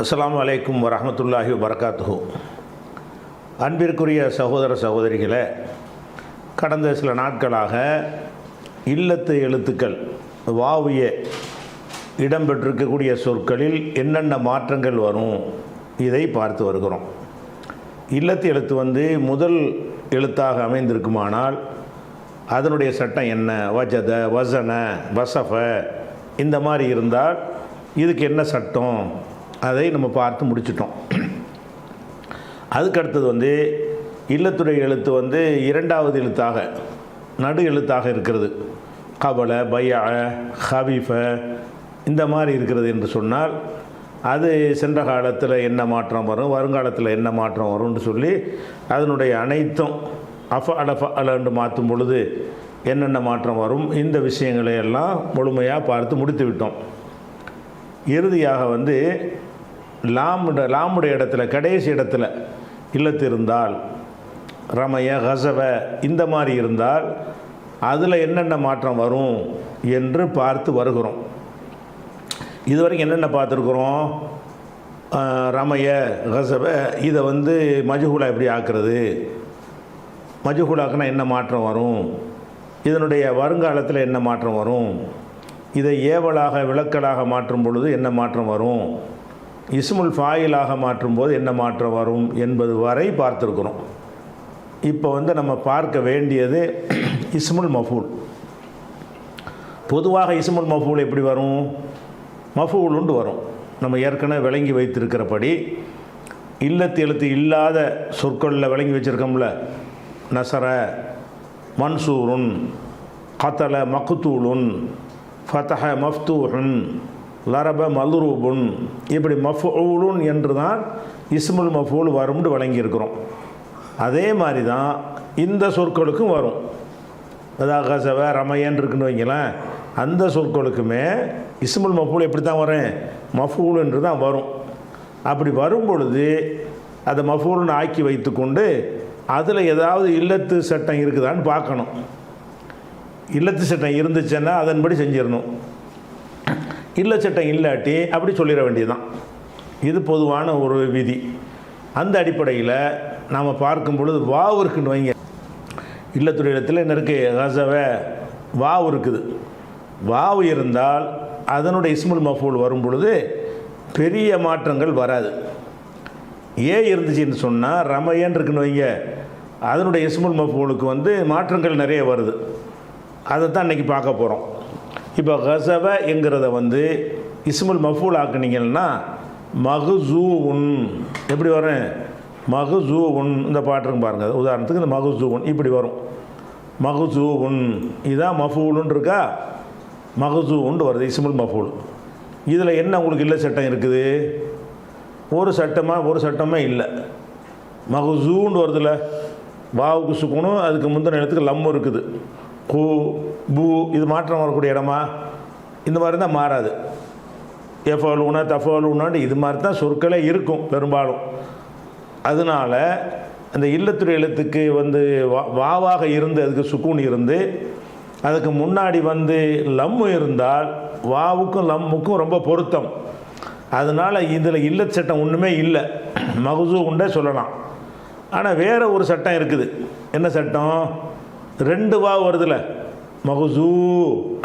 அஸ்ஸலாமு அலைக்கும் வரஹ்மத்துல்லாஹி வபரகாத்துஹு. அன்பிற்குரிய சகோதர சகோதரிகளே, கடந்த சில நாட்களாக இல்லத்து எழுத்துக்கள் வாவிய இடம்பெற்றிருக்கக்கூடிய சொற்களில் என்னென்ன மாற்றங்கள் வரும் இதை பார்த்து வருகிறோம். இல்லத்து எழுத்து முதல் எழுத்தாக அமைந்திருக்குமானால் அதனுடைய சட்டம் என்ன? வஜத, வசன, வசஃப இந்த மாதிரி இருந்தால் இதுக்கு என்ன சட்டம், அதை நம்ம பார்த்து முடிச்சிட்டோம். அதுக்கடுத்தது இல்லத்துடைய எழுத்து இரண்டாவது எழுத்தாக நடு எழுத்தாக இருக்கிறது. கபல, பைய, ஹபீஃப இந்த மாதிரி இருக்கிறது என்று சொன்னால் அது சென்ற காலத்தில் என்ன மாற்றம் வரும், வருங்காலத்தில் என்ன மாற்றம் வரும்னு சொல்லி அதனுடைய அனைத்தும் அலண்டு மாற்றும் பொழுது என்னென்ன மாற்றம் வரும், இந்த விஷயங்களை எல்லாம் முழுமையாக பார்த்து முடித்து விட்டோம். இறுதியாக லாமுடைய இடத்துல கடைசி இடத்துல இல்லத்து இருந்தால் ரமய, கசவ இந்த மாதிரி இருந்தால் அதில் என்னென்ன மாற்றம் வரும் என்று பார்த்து வருகிறோம். இதுவரைக்கும் என்னென்ன பார்த்துருக்குறோம்? ரமய, கசவ இதை மஜ்ஹூலா எப்படி ஆக்குறது, மஜ்ஹூலாக்குனா என்ன மாற்றம் வரும், இதனுடைய வருங்காலத்தில் என்ன மாற்றம் வரும், இதை ஏவலாக விளக்கலாக மாற்றும் பொழுது என்ன மாற்றம் வரும், இஸ்முல் ஃபாயிலாக மாற்றும் போது என்ன மாற்றம் வரும் என்பது வரை பார்த்துருக்குறோம். இப்போ நம்ம பார்க்க வேண்டியது இஸ்முல் மஃபூல். பொதுவாக இஸ்முல் மஃபூல் எப்படி வரும்? மஃபூலுண்டு வரும். நம்ம ஏற்கனவே விளங்கி வைத்திருக்கிறபடி இல்லத்து எழுத்து இல்லாத சொற்களில் விளங்கி வச்சுருக்கோம்ல, நசர, மன்சூருன், கத்தல, மக்தூலுன், ஃபதஹ, மஃப்தூஹுன், லரப, மல்ரூபுன் இப்படி மஃபூலுன் என்று தான் இஸ்முல் மஃபூல் வரும்னு வழங்கியிருக்கிறோம். அதே மாதிரி தான் இந்த சொற்களுக்கும் வரும். அதாவது கசவ, ரமையன் இருக்குன்னு வைங்களேன், அந்த சொற்களுக்குமே இஸ்முல் மஃபூல் எப்படி தான் வரும்? மஃபூல் என்று தான் வரும். அப்படி வரும் பொழுது அதை மஃபூல்னு ஆக்கி வைத்துக்கொண்டு அதில் ஏதாவது இல்லத்து சட்டம் இருக்குதான்னு பார்க்கணும். இல்லத்து சட்டம் இருந்துச்சுன்னா அதன்படி செஞ்சிடணும். இல்ல சட்டம் இல்லாட்டி அப்படி சொல்லிட வேண்டியதுதான். இது பொதுவான ஒரு விதி. அந்த அடிப்படையில் நாம் பார்க்கும் பொழுது வாவு இருக்குன்னு வைங்க. இல்லத்துடைய இடத்துல என்ன இருக்குது? கசவ, வாவு இருக்குது. வாவு இருந்தால் அதனுடைய இஸ்முல் மஃபூல் வரும் பொழுது பெரிய மாற்றங்கள் வராது. இருந்துச்சுன்னு சொன்னால் ரமையன் இருக்குன்னு வைங்க, அதனுடைய இஸ்முல் மஃபூலுக்கு மாற்றங்கள் நிறைய வருது. அதை தான் இன்றைக்கி பார்க்க போகிறோம். இப்போ கசவ என்கிறத இஸ்முல் மஃபூல் ஆக்குனீங்கன்னா மகுசூவுன் எப்படி வரும்? மகுசூவுன் இந்த பாட்டுருக்கு பாருங்கள். உதாரணத்துக்கு இந்த மகுசூவுன் இப்படி வரும். மகுசூவுன் இதான் மஃபூலுன்னு இருக்கா, மகுசூவுன்னு வருது இஸ்முல் மஃபூல். இதில் என்ன உங்களுக்கு இல்லை சட்டம் இருக்குது? ஒரு சட்டமே இல்லை. மகுசூன்னு வருதுல்ல, வாவுக்கு சுக்கணும், அதுக்கு முந்தின இடத்துக்கு லம்மு இருக்குது. கூ, பூ இது மாற்றம் வரக்கூடிய இடமா? இந்த மாதிரி தான் மாறாது. எஃபலுனா, தஃபலுனான்னு இது மாதிரி தான் சொற்களே இருக்கும் பெரும்பாலும். அதனால் அந்த இல்லத்துறை எழுத்துக்கு வாவாக இருந்து அதுக்கு சுக்கூன் இருந்து அதுக்கு முன்னாடி லம்மு இருந்தால் வாவுக்கும் லம்முக்கும் ரொம்ப பொருத்தம். அதனால் இதில் இல்லத்து சட்டம் ஒன்றுமே இல்லை, மகுசூ உண்டே சொல்லலாம். ஆனால் வேறு ஒரு சட்டம் இருக்குது. என்ன சட்டம்? ரெண்டு வாவு வருதுல்ல, மகுசூ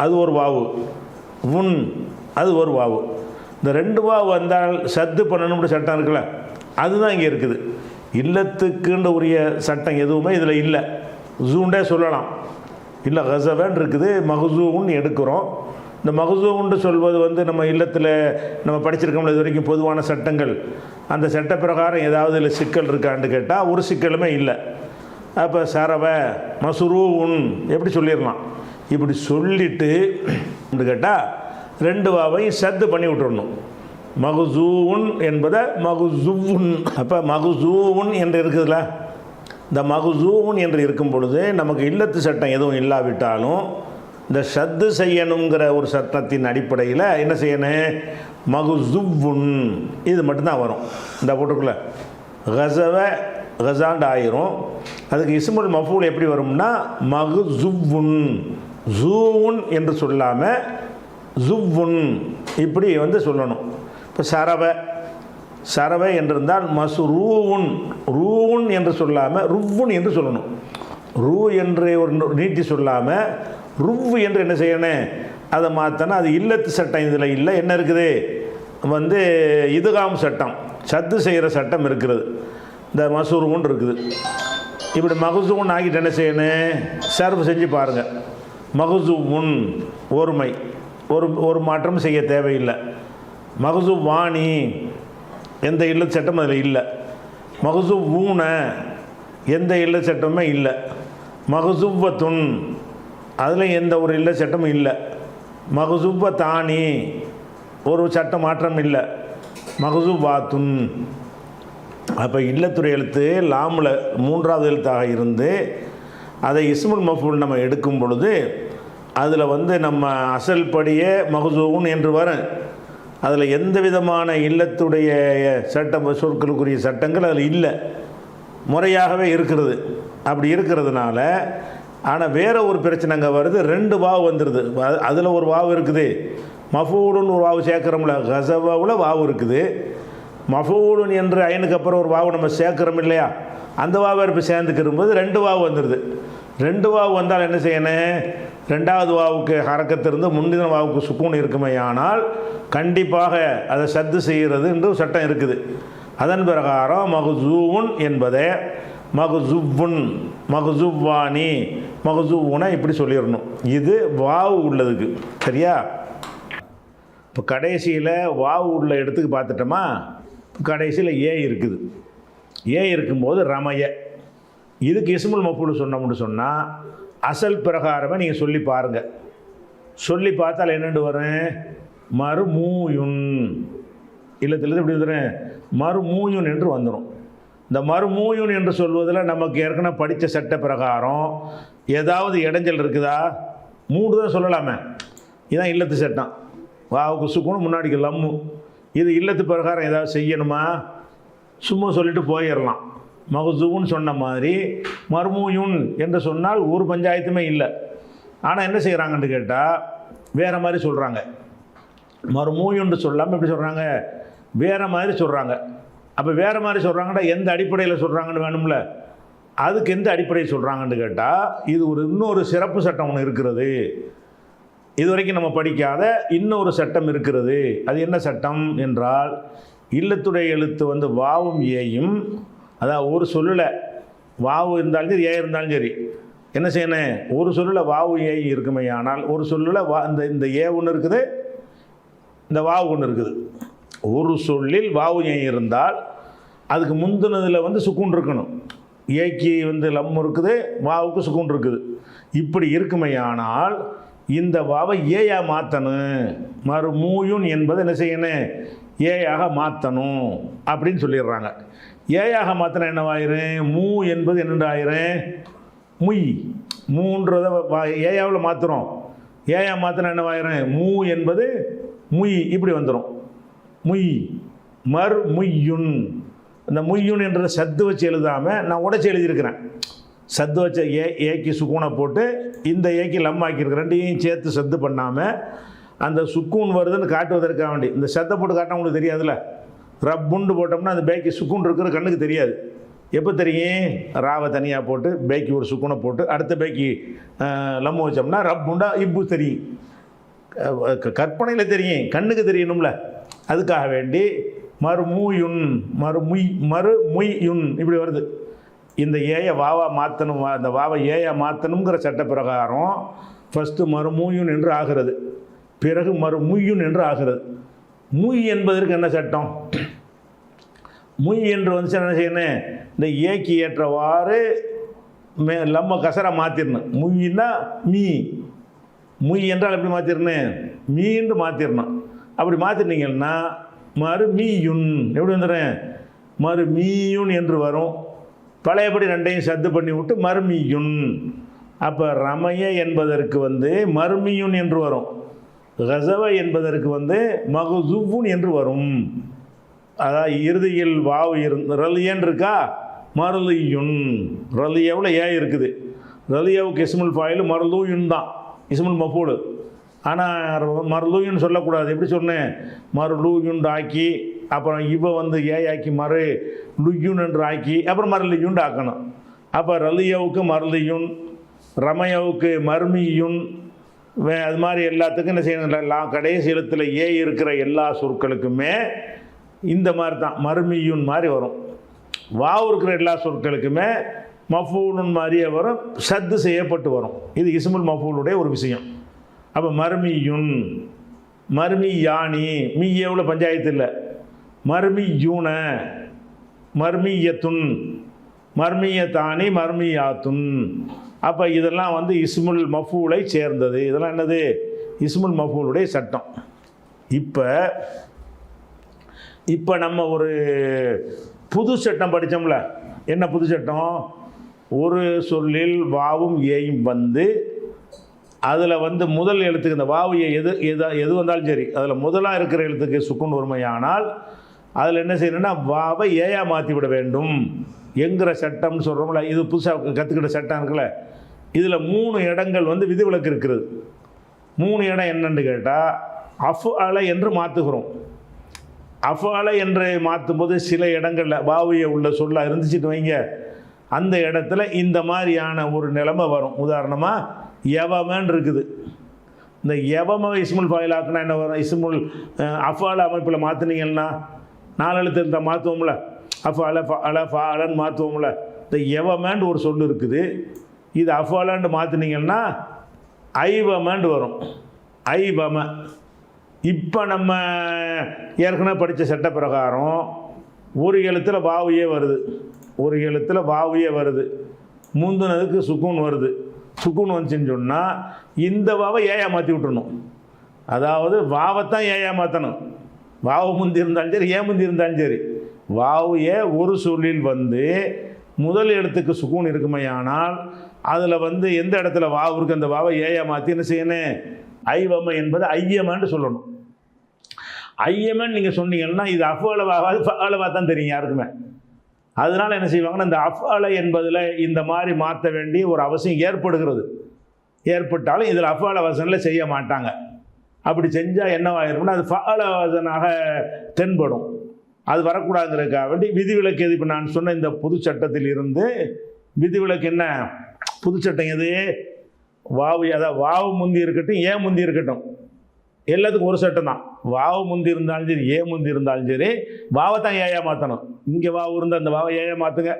அது ஒரு வாவு, உன் அது ஒரு வாவு. இந்த ரெண்டு வாவு வந்தால் சத்து பண்ணணும்னு சட்டம் இருக்குல்ல, அதுதான் இங்கே இருக்குது. இல்லத்துக்குன்ற உரிய சட்டம் எதுவுமே இதில் இல்லை. ஜூண்டே சொல்லலாம். இல்லை கசவன் இருக்குது, மகுசூன்னு எடுக்கிறோம். இந்த மகுசூன்னு சொல்வது நம்ம இல்லத்தில் நம்ம படிச்சிருக்கோம்ல இது வரைக்கும் பொதுவான சட்டங்கள். அந்த சட்ட பிரகாரம் ஏதாவது இல்லை சிக்கல் இருக்கான்னு கேட்டால் ஒரு சிக்கலுமே இல்லை. அப்போ சரவ, மசுரூன் எப்படி சொல்லிடலாம். இப்படி சொல்லிட்டு கேட்டால் ரெண்டு வாவையும் சத்து பண்ணி விட்டுறணும். மகுசூன் என்பதை மகுசூன். அப்போ மகுசூன் என்று இருக்குதுல்ல, இந்த மகுசூன் என்று இருக்கும் பொழுது நமக்கு இல்லத்து சட்டம் எதுவும் இல்லாவிட்டாலும் இந்த சத்து செய்யணுங்கிற ஒரு சட்டத்தின் அடிப்படையில் என்ன செய்யணும்? மகுசூன் இது மட்டும்தான் வரும். இந்த போட்டுக்குள்ள கசவ கசாண்டு ஆயிரும். அதுக்கு இஸ்முல் மஃபூல் எப்படி வரும்னா மகுசூன், ஜூன் என்று சொல்லாமல் ஜுவ்வுன் இப்படி சொல்லணும். இப்போ சரவ சரவை என்றிருந்தால் மஸ்ரூவுன், ரூவுன் என்று சொல்லாமல் ருவ்வுன் என்று சொல்லணும். ரூ என்று ஒரு நீட்டி சொல்லாமல் ருவ் என்று என்ன செய்யணும், அதை மாற்றணும். அது இல்லத்து சட்டம் இதில் இல்லை. என்ன இருக்குது வந்து இதுகாம் சட்டம், சத்து செய்கிற சட்டம் இருக்கிறது. இந்த மசூருவுன் இருக்குது. இப்படி மகசூன் ஆகிட்டு என்ன செய்யணும், சர்வ் செஞ்சு பாருங்கள். மகசூவுன் ஒருமை, ஒரு மாற்றம் செய்ய தேவையில்லை. மகசூ வாணி எந்த இல்ல சட்டமும் அதில் இல்லை. மகசூ ஊன எந்த இல்ல சட்டமுமே இல்லை. மகசூவத்துன் அதில் எந்த ஒரு இல்ல சட்டமும் இல்லை. மகசூவ தானி ஒரு சட்ட மாற்றம் இல்லை. மகசூவாத்துன் அப்போ இல்லத்துறை எழுத்து லாமில் மூன்றாவது எழுத்தாக இருந்து அதை இஸ்முல் மஃபூல் நம்ம எடுக்கும் பொழுது அதில் வந்து நம்ம அசல் படியே மகசூன் என்று வரும். அதில் எந்த விதமான இல்லத்துடைய சட்டம் சொற்களுக்குரிய சட்டங்கள் அதில் இல்லை, முறையாகவே இருக்கிறது. அப்படி இருக்கிறதுனால ஆனால் வேறு ஒரு பிரச்சனை அங்கே வருது. 2 வாவு வந்துடுது. அதில் ஒரு வாவு இருக்குது, மஃபூலுன்னு ஒரு வாவு சேர்க்குறோம்ல, கசவாவில் வாவு இருக்குது. மஃபூலுன் என்று ஐனுக்கு அப்புறம் ஒரு வாவு நம்ம சேர்க்குறோம் இல்லையா, அந்த வாவை இப்போ சேர்ந்துக்கிறும்போது 2 வாவு வந்துடுது. 2 வாவு வந்தால் என்ன செய்யணும், 2வது வாவுக்கு ஹரக்கத்திலிருந்து முந்தின வாவுக்கு சுக்கூன் இருக்குமே, ஆனால் கண்டிப்பாக அதை சத்து செய்கிறது என்று சட்டம் இருக்குது. அதன் பிரகாரம் மகசூவுன் என்பதை மகசூவுன், மகசூவானி, மகசூவுனா இப்படி சொல்லிடணும். இது வாவு உள்ளதுக்கு. சரியா? இப்போ கடைசியில் வாவு உள்ள இடத்துக்கு பார்த்துட்டோமா, கடைசியில் ஏ இருக்குது. ஏ இருக்கும்போது ரமய, இதுக்கு இஸ்முல் மஃபூல் சொன்னோம்னு சொன்னால் அசல் பிரகாரமே நீங்கள் சொல்லி பாருங்கள். சொல்லி பார்த்தால் என்னென்று வரும், மறுமூயுன். இல்லத்தில் எப்படி வந்துடும், மறுமூயுன் என்று வந்துடும். இந்த மறுமூயுன் என்று சொல்வதில் நமக்கு ஏற்கனவே படித்த சட்ட பிரகாரம் ஏதாவது இடைஞ்சல் இருக்குதா? 3 தான் சொல்லலாமே. இதுதான் இல்லத்து சட்டம். வாவுக்கு சுக்குன்னு முன்னாடிக்கு லம்மு. இது இல்லத்து பிரகாரம் ஏதாவது செய்யணுமா, சும்மா சொல்லிட்டு போயிடலாம். மகசூன்னு சொன்ன மாதிரி மர்மூயுன் என்று சொன்னால் ஒரு பஞ்சாயத்துமே இல்லை. ஆனால் என்ன செய்கிறாங்கன்னு கேட்டால் வேறு மாதிரி சொல்கிறாங்க. மர்மூயுன்னு சொல்லாமல் எப்படி சொல்கிறாங்க, வேறு மாதிரி சொல்கிறாங்க. அப்போ வேறு மாதிரி சொல்கிறாங்கன்னா எந்த அடிப்படையில் சொல்கிறாங்கன்னு வேணும்ல, அதுக்கு எந்த அடிப்படையில் சொல்கிறாங்கன்னு கேட்டால் இது இன்னொரு சிறப்பு சட்டம் ஒன்று இருக்கிறது. இது வரைக்கும் நம்ம படிக்காத இன்னொரு சட்டம் இருக்கிறது. அது என்ன சட்டம் என்றால், இல்லத்துடைய எழுத்து வந்து வாவும் ஏயும், அதான் ஒரு சொல்லில் வாவு இருந்தாலும் சரி ஏ இருந்தாலும் சரி என்ன செய்யணும், ஒரு சொல்லில் வாவு ஏ இருக்குமே, ஆனால் ஒரு சொல்லில் இந்த ஏ ஒன்று இருக்குது, இந்த வாவு ஒன்று இருக்குது. ஒரு சொல்லில் வாவு ஏ இருந்தால் அதுக்கு முந்தினதில் வந்து சுக்கூன் இருக்கணும். ஏக்கு வந்து லம் இருக்குது, வாவுக்கு சுக்கூன் இருக்குது. இப்படி இருக்குமே, ஆனால் இந்த வாவை ஏயா மாற்றணும். மறுமூயுன் என்பது என்ன செய்யணும், ஏயாக மாற்றணும் அப்படின்னு சொல்லிடுறாங்க. ஏயாக மாற்றினா என்னவாயிரும், மூ என்பது என்னென்றாயிரும், முய். மூன்றதை ஏயாவில் மாற்றுறோம். ஏயா மாற்றினா என்னவாயிரும், மூ என்பது முய் இப்படி வந்துடும். முய் மறுமுய்யுன். இந்த முய்யுன் என்ற சத்து வச்சு எழுதாமல் நான் உடைச்சி எழுதியிருக்கிறேன். சத்து வச்ச ஏக்கு சுக்கூனை போட்டு இந்த ஏக்கு லம் ஆக்கியிருக்கிறேன். ரெண்டையும் சேர்த்து சத்து பண்ணாமல் அந்த சுக்கூன் வருதுன்னு காட்டுவதற்காக வேண்டி இந்த சத்தை போட்டு காட்டினா உங்களுக்கு தெரியாதுல்ல. ரப்புண்டு போட்டோம்னா அந்த பேக்கி சுக்கூன் இருக்கிற கண்ணுக்கு தெரியாது. எப்போ தெரியும், ராவை தனியாக போட்டு பேக்கி ஒரு சுக்கூனை போட்டு அடுத்த பேக்கி லம்மு வச்சோம்னா ரப்புண்டா இப்பு தெரியும். கற்பனையில் தெரியும், கண்ணுக்கு தெரியணும்ல. அதுக்காக வேண்டி மறுமூயுன், மறுமுய்யுன் இப்படி வருது. இந்த ஏயை வாவா மாற்றணும், அந்த வாவை ஏயா மாற்றணுங்கிற சட்ட பிரகாரம் ஃபஸ்ட்டு மறுமூயுன் என்று ஆகிறது, பிறகு மறுமுய்யுன் என்று ஆகிறது. முய் என்பதற்கு என்ன சட்டம், முய் என்று வந்துச்சு என்ன செய்யணும், இந்த ஏக்கு ஏற்றவாறு லம்ம கசரை மாற்றிடணும். முய்னா மீ, முய் என்றால் எப்படி மாற்றிடணும், மீண்டு மாற்றிடணும். அப்படி மாற்றிட்டீங்கன்னா மறுமீயுன் எப்படி வந்துடுறேன், மறுமீயுன் என்று வரும். பழையபடி ரெண்டையும் சத்து பண்ணி விட்டு மறுமீயுன். அப்போ ரமய என்பதற்கு வந்து மறுமியுன் என்று வரும், கசவ என்பதற்கு வந்து மகசூவுன் என்று வரும். அதாவது இறுதியில் வாவு ரலியன் இருக்கா, மருளியுன். ரலியாவில் ஏ இருக்குது, ரலியாவுக்கு இஸ்முல் ஃபாயில் மருளூயுன் தான் இஸ்முல் மஃபூல். ஆனால் மருளூயுன்னு சொல்லக்கூடாது. எப்படி சொன்னேன், மருளூயுன் ஆக்கி அப்புறம் இவ வந்து ஏயாக்கி மறு லுயுன் என்று ஆக்கி அப்புறம் மரலியுன் ஆக்கணும். அப்போ ரலியவுக்கு மரலியுன், ரமயவுக்கு மர்மியுன், அது மாதிரி எல்லாத்துக்கும் என்ன செய்யணும், எல்லாம் கடைசி எழுத்தில் ஏ இருக்கிற எல்லா சொற்களுக்குமே இந்த மாதிரி தான் மர்மியுன் மாதிரி வரும். வாவு இருக்கிற எல்லா சொற்களுக்குமே மஃபூலுன் மாதிரியே வரும், சத்து செய்யப்பட்டு வரும். இது இஸ்முல் மஃபூலுடைய ஒரு விஷயம். அப்போ மர்மியுன், மர்மி யானி, மீ எவ்வளோ பஞ்சாயத்து இல்லை, மர்மி யூன, மர்மியத்துன், மர்மியத்தானி, மர்மியாத்துன். அப்போ இதெல்லாம் வந்து இஸ்முல் மஃபூலை சேர்ந்தது. இதெல்லாம் என்னது, இஸ்முல் மஃபூலுடைய சட்டம். இப்போ நம்ம ஒரு புது சட்டம் படித்தோம்ல. என்ன புது சட்டம்? ஒரு சொல்லில் வாவும் ஏயும் வந்து அதில் வந்து முதல் எழுத்துக்கு இந்த வாவு எது வந்தாலும் சரி, அதில் முதலாக இருக்கிற எழுத்துக்கு சுக்குன் ஒருமையானால் அதில் என்ன செய்யணும்னா வாவை ஏயா மாற்றி விட வேண்டும் என்கிற சட்டம்னு சொல்கிறோம்ல. இது புதுசாக கற்றுக்கிட்ட சட்டம் இருக்குல்ல. இதில் 3 இடங்கள் வந்து விதிவிலக்கு இருக்கிறது. 3 இடம் என்னன்னு கேட்டால், அஃப் அலை என்று மாற்றுகிறோம். அஃப் அலை என்று மாற்றும்போது சில இடங்களில் வாவிய உள்ள சொல்ல இருந்துச்சுட்டு வைங்க, அந்த இடத்துல இந்த மாதிரியான ஒரு நிலைமை வரும். உதாரணமாக யவமன் இருக்குது. இந்த யவம இஸ்முல் ஃபாயிலாக்குனா என்ன வரும்? இஸ்முல் அஃபால அமைப்பில் மாற்றினீங்கன்னா 4 எழுத்து இருந்தால் மாற்றுவோம்ல, அஃபால அல ஃபா அலன்னு மாற்றுவோம்ல. இந்த யவமேண்டு ஒரு சொல் இருக்குது. இது அஃபாலாண்டு மாற்றினீங்கன்னா ஐவமேண்டு வரும், ஐவம. இப்போ நம்ம ஏற்கனவே படித்த சட்ட பிரகாரம் ஒரு எழுத்தில் வாவியே வருது, ஒரு எழுத்தில் வாவியே வருது, முந்தினதுக்கு சுக்கூன் வருது. சுக்கூன் வந்துச்சுன்னு சொன்னால் இந்த வாவை ஏயா மாற்றி விட்டுறணும். அதாவது வாவைத்தான் ஏயா மாற்றணும். வாவு முந்தி இருந்தாலும் சரி, ஏன் முந்தி இருந்தாலும் சரி, வாவு ஏ ஒரு சொல்லில் வந்து முதல் எழுத்துக்கு சுக்கூன் இருக்குமையானால் அதில் வந்து எந்த இடத்துல வாவு இருக்குது அந்த வாவை ஏயா மாற்றி என்ன செய்யணும், ஐவம என்பது ஐயமன்னு சொல்லணும். ஐயமன் நீங்கள் சொன்னீங்கன்னா இது அஃபாலவாகாது, ஃபஅலவாக தான் தெரியும் யாருக்குமே. அதனால் என்ன செய்வாங்கன்னா இந்த அஃபால என்பதில் இந்த மாதிரி மாற்ற வேண்டிய ஒரு அவசியம் ஏற்படுகிறது. ஏற்பட்டாலும் இதில் அஃபால வசனில் செய்ய மாட்டாங்க. அப்படி செஞ்சால் என்னவாயிரும்னா அது ஃபஅல வசனாக தென்படும். அது வரக்கூடாதுங்கிறதுக்காக வேண்டி விதிவிலக்கு எது. இப்போ நான் சொன்ன இந்த புது சட்டத்தில் இருந்து விதிவிலக்கு என்ன, புது சட்டம் எது, வாவு, அதாவது வாவு முந்தி இருக்கட்டும், ஏன் முந்தி இருக்கட்டும், எல்லாத்துக்கும் ஒரு சட்டம் தான். வாவு முந்தி இருந்தாலும் சரி, ஏ முந்தி இருந்தாலும் சரி, வாவை தான் ஏயா மாற்றணும். இங்கே வாவு இருந்தால் அந்த வாவை ஏயா மாற்றுங்க,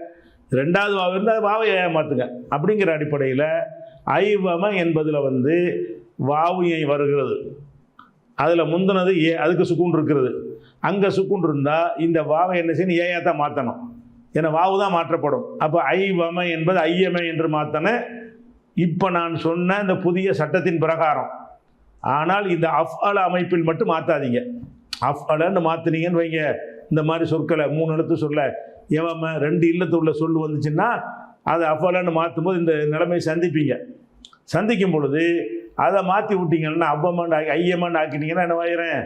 2வது வாவு இருந்தால் வாவை ஏயா மாற்றுங்க. அப்படிங்கிற அடிப்படையில் ஐவம என்பதில் வந்து வாவு ஏ வருகிறது. அதில் முந்தினது ஏ, அதுக்கு சுக்குன் இருக்கிறது. அங்கே சுக்குன் இருந்தால் இந்த வாவை என்ன செய்யணும், ஏயா தான் மாற்றணும். ஏன்னா வாவு தான் மாற்றப்படும். அப்போ ஐவம என்பது ஐயம என்று மாற்றணும் இப்போ நான் சொன்ன இந்த புதிய சட்டத்தின் பிரகாரம். ஆனால் இந்த அஃப்அல அமைப்பில் மட்டும் மாற்றாதீங்க. அஃப்அலன்னு மாற்றினீங்கன்னு வைங்க, இந்த மாதிரி சொற்களை 3 எழுத்து சொல்ல எவம 2 இல்லத்து உள்ள சொல் வந்துச்சுன்னா அதை அஃப்அலன்னு மாற்றும் போது இந்த நிலைமையை சந்திப்பீங்க. சந்திக்கும் பொழுது அதை மாற்றி விட்டீங்கன்னா அவ்வமன் ஐயமன் ஆக்கிட்டீங்கன்னா என்ன ஆயிரும்,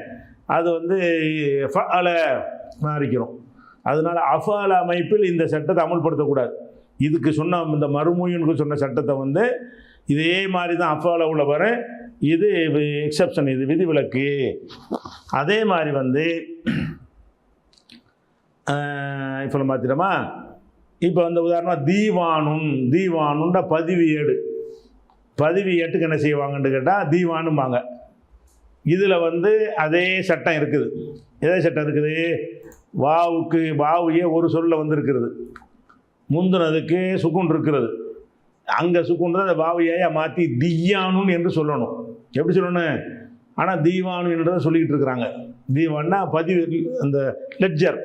அது வந்து ஃபஅல மாறிக்கிறோம். அதனால் அஃப்அல அமைப்பில் இந்த சட்டத்தை அமுல்படுத்தக்கூடாது. இதுக்கு சொன்ன இந்த மறுமொழின்னு சொன்ன சட்டத்தை வந்து இதே மாதிரி தான் அஃப்அல உள்ள வரும். இது எக்ஸப்ஷன், இது விதிவிலக்கு. அதே மாதிரி வந்து இப்போ மாற்றிட்டோமா. இப்போ வந்து உதாரணமாக தீவானுன், தீவானுன்ற பதிவு ஏட்டுக்கு என்ன செய்வாங்கன்னு கேட்டால் தீவானும்பாங்க. இதில் வந்து அதே சட்டம் இருக்குது. எதே சட்டம் இருக்குது, வாவுயே ஒரு சொல்ல வந்து இருக்கிறது, முந்தினதுக்கு சுக்குன் இருக்கிறது. அங்கே சுக்குன் தான் அந்த வாவையா மாற்றி தீயானுன் என்று சொல்லணும். எப்படி சொல்லணும், ஆனால் தீவானு என்றதை சொல்லிக்கிட்டு இருக்கிறாங்க. தீவான்னா பதிவு, அந்த லெட்ஜர்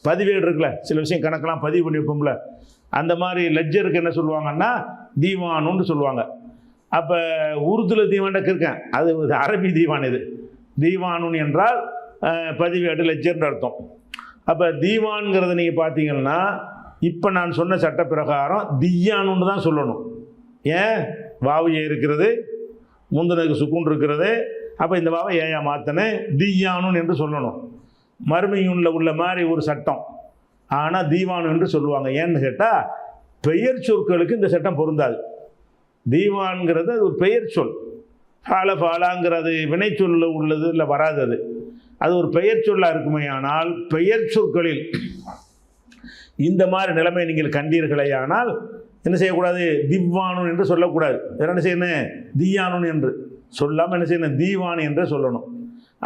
பதிவேடு இருக்குல்ல, சில விஷயம் கணக்கெல்லாம் பதிவு பண்ணி வைப்போம்ல, அந்த மாதிரி லெட்ஜருக்கு என்ன சொல்லுவாங்கன்னா தீவானுன்னு சொல்லுவாங்க. அப்போ உருதுல தீவான்டக்கு இருக்கேன், அது அரபி தீவான். இது தீவானுன் என்றால் பதிவேடு, லெட்ஜர்னு அர்த்தம். அப்போ தீவான்கிறத நீங்கள் பார்த்தீங்கன்னா இப்போ நான் சொன்ன சட்ட பிரகாரம் தியானுன்னு தான் சொல்லணும். ஏன், வாவு இருக்கிறது, முந்தினதுக்கு சுக்குன் இருக்கிறது. அப்போ இந்த வாவை ஏயா மாற்றனே தீயானுன் என்று சொல்லணும். மறுமையுன்ல உள்ள மாதிரி ஒரு சட்டம். ஆனால் தீவானு என்று சொல்லுவாங்க. ஏன்னு கேட்டால் பெயர் சொற்களுக்கு இந்த சட்டம் பொருந்தாது. தீவான்கிறது அது ஒரு பெயர் சொல். ஃபாலாங்கிறது வினை சொல்ல உள்ளது இல்லை, வராது. அது அது ஒரு பெயர் சொல்லா இருக்குமே. ஆனால் பெயர் சொற்களில் இந்த மாதிரி நிலைமை நீங்கள் கண்டீர்களே ஆனால் என்ன செய்யக்கூடாது, திவ்வானுன் என்று சொல்லக்கூடாது. வேற என்ன செய்யணும், தீயானுன் என்று சொல்லாமல் என்ன செய்யணும், தீவான் என்று சொல்லணும்.